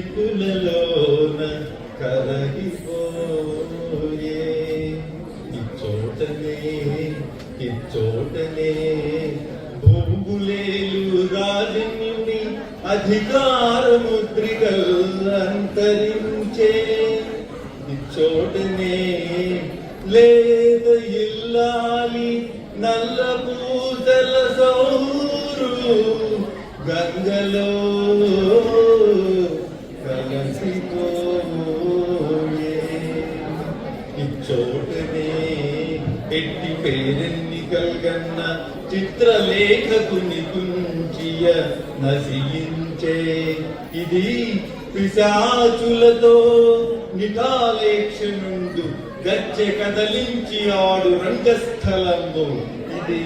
చినుకులలోన కరగిపోయే ఇచ్చోటనే భూగులేలు రాజన్యుని అధికార ముద్రికల్ అంతరించే ఇచ్చోటనే లేద ఇల్లాలి నల్ల పూజల సౌరు గంగలో కలసిపోయే ఇచ్చోటనే ఎట్టి పేరెన్నికల్గన్న చిత్రలేఖకుని కుంచియ నశించే ఇది పిశాచులతో నిటాలేక్షనుండు గచ్చె కదలించి ఆడు రంగస్థలము ఇది